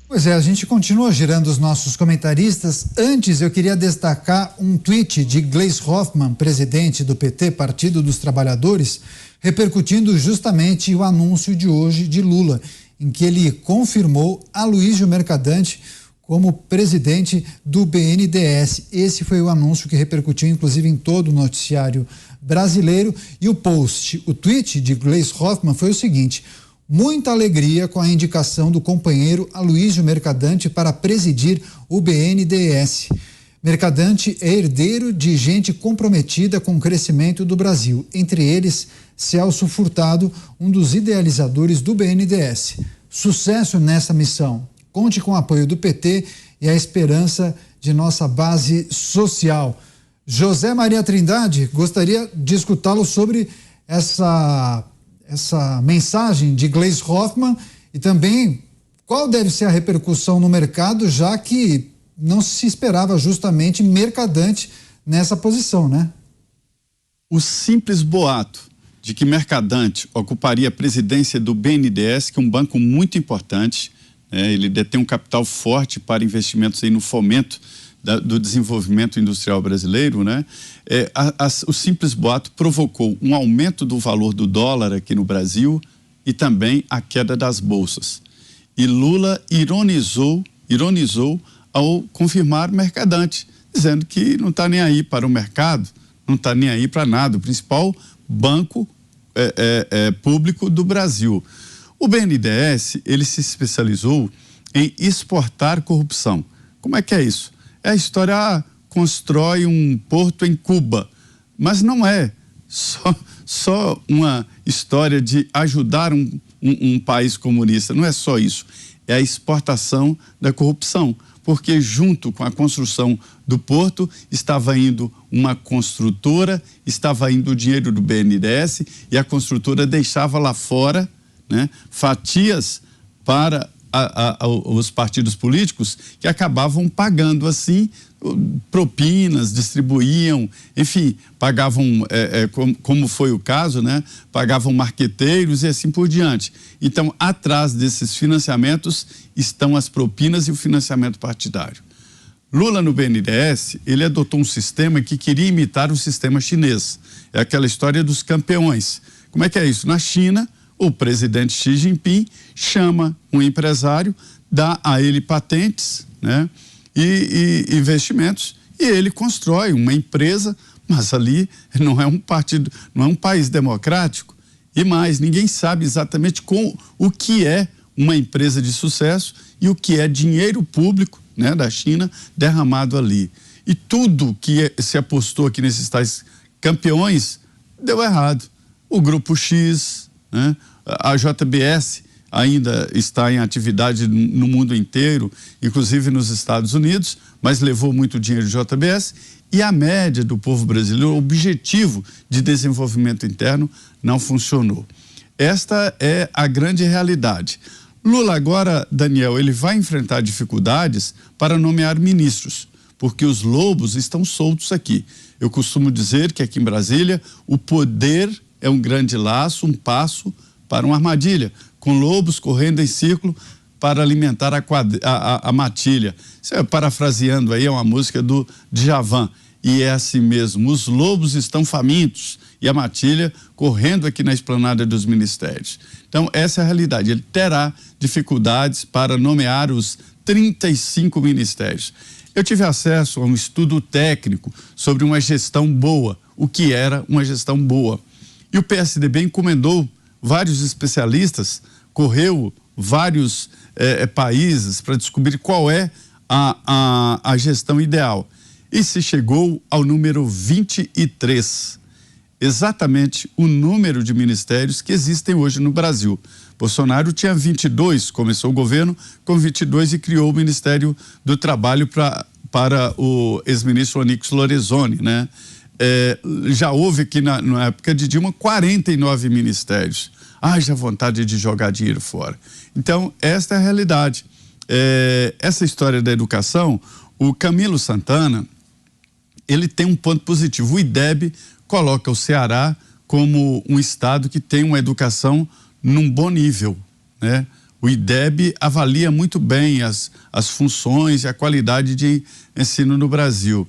Pois é, a gente continua girando os nossos comentaristas. Antes, eu queria destacar um tweet de Gleisi Hoffmann, presidente do PT, Partido dos Trabalhadores, repercutindo justamente o anúncio de hoje de Lula, em que ele confirmou Aloísio Mercadante como presidente do BNDES. Esse foi o anúncio que repercutiu, inclusive, em todo o noticiário brasileiro. E o tweet de Gleisi Hoffmann foi o seguinte: muita alegria com a indicação do companheiro Aloísio Mercadante para presidir o BNDES. Mercadante é herdeiro de gente comprometida com o crescimento do Brasil, entre eles Celso Furtado, um dos idealizadores do BNDES. Sucesso nessa missão. Conte com o apoio do PT e a esperança de nossa base social. José Maria Trindade, gostaria de escutá-lo sobre essa mensagem de Gleisi Hoffmann e também qual deve ser a repercussão no mercado, já que não se esperava justamente Mercadante nessa posição, né? O simples boato de que Mercadante ocuparia a presidência do BNDES, que é um banco muito importante, ele detém um capital forte para investimentos aí no fomento do desenvolvimento industrial brasileiro, né? O simples boato provocou um aumento do valor do dólar aqui no Brasil e também a queda das bolsas. E Lula ironizou ao confirmar Mercadante, dizendo que não está nem aí para o mercado, não está nem aí para nada, o principal banco público do Brasil. O BNDES, ele se especializou em exportar corrupção. Como é que é isso? É a história, constrói um porto em Cuba, mas não é só uma história de ajudar um país comunista, não é só isso, é a exportação da corrupção, porque junto com a construção do porto estava indo uma construtora, estava indo o dinheiro do BNDES e a construtora deixava lá fora, né, fatias para os partidos políticos que acabavam pagando assim propinas, distribuíam, enfim, pagavam, como foi o caso, né, pagavam marqueteiros e assim por diante. Então, atrás desses financiamentos estão as propinas e o financiamento partidário. Lula no BNDES, ele adotou um sistema que queria imitar o sistema chinês. É aquela história dos campeões. Como é que é isso? Na China, o presidente Xi Jinping chama um empresário, dá a ele patentes, né, e investimentos, e ele constrói uma empresa, mas ali não é um partido, não é um país democrático. E mais, ninguém sabe exatamente o que é uma empresa de sucesso e o que é dinheiro público, né, da China derramado ali. E tudo que se apostou aqui nesses tais campeões deu errado. O Grupo X, né, a JBS ainda está em atividade no mundo inteiro, inclusive nos Estados Unidos, mas levou muito dinheiro de JBS, e a média do povo brasileiro, o objetivo de desenvolvimento interno não funcionou. Esta é a grande realidade. Lula agora, Daniel, ele vai enfrentar dificuldades para nomear ministros, porque os lobos estão soltos aqui. Eu costumo dizer que aqui em Brasília o poder é um grande laço, um passo para uma armadilha, com lobos correndo em círculo para alimentar a matilha. Parafraseando aí, é uma música do Djavan. E é assim mesmo, os lobos estão famintos e a matilha correndo aqui na esplanada dos ministérios. Então, essa é a realidade. Ele terá dificuldades para nomear os 35 ministérios. Eu tive acesso a um estudo técnico sobre uma gestão boa, o que era uma gestão boa. E o PSDB encomendou vários especialistas, correu vários países para descobrir qual é a gestão ideal. E se chegou ao número 23, exatamente o número de ministérios que existem hoje no Brasil. Bolsonaro tinha 22, começou o governo com 22 e criou o Ministério do Trabalho para o ex-ministro Onyx Lorenzoni, né? Já houve aqui na época de Dilma 49 ministérios. Haja vontade de jogar dinheiro fora. Então, esta é a realidade. Essa história da educação, o Camilo Santana, ele tem um ponto positivo. O IDEB coloca o Ceará como um estado que tem uma educação num bom nível, né? O IDEB avalia muito bem as funções e a qualidade de ensino no Brasil.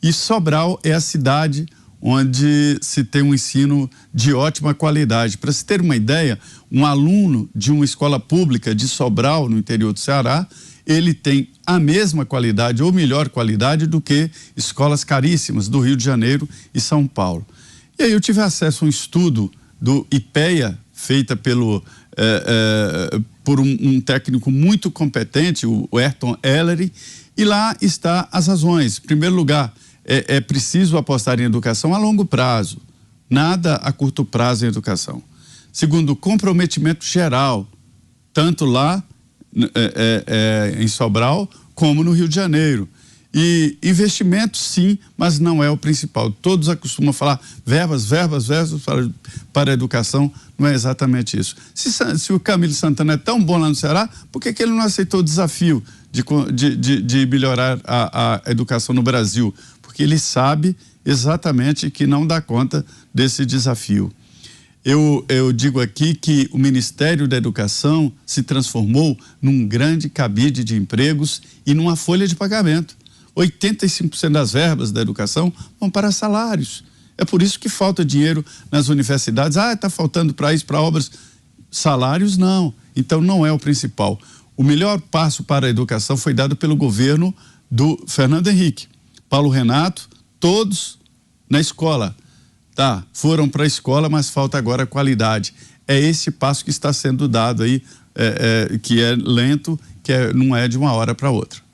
E Sobral é a cidade onde se tem um ensino de ótima qualidade. Para se ter uma ideia, um aluno de uma escola pública de Sobral, no interior do Ceará, ele tem a mesma qualidade ou melhor qualidade do que escolas caríssimas do Rio de Janeiro e São Paulo. E aí eu tive acesso a um estudo do IPEA, feita por um técnico muito competente, o Ayrton Ellery, e lá está as razões. Em primeiro lugar, é preciso apostar em educação a longo prazo, nada a curto prazo em educação. Segundo, comprometimento geral, tanto lá em Sobral como no Rio de Janeiro. E investimento, sim, mas não é o principal. Todos acostumam falar verbas para a educação, não é exatamente isso. Se o Camilo Santana é tão bom lá no Ceará, por que ele não aceitou o desafio de melhorar a educação no Brasil? Porque ele sabe exatamente que não dá conta desse desafio. Eu digo aqui que o Ministério da Educação se transformou num grande cabide de empregos e numa folha de pagamento. 85% das verbas da educação vão para salários. É por isso que falta dinheiro nas universidades. Está faltando para isso, para obras. Salários não. Então não é o principal. O melhor passo para a educação foi dado pelo governo do Fernando Henrique. Paulo Renato, todos na escola. Foram para a escola, mas falta agora qualidade. É esse passo que está sendo dado aí, que é lento, não é de uma hora para outra.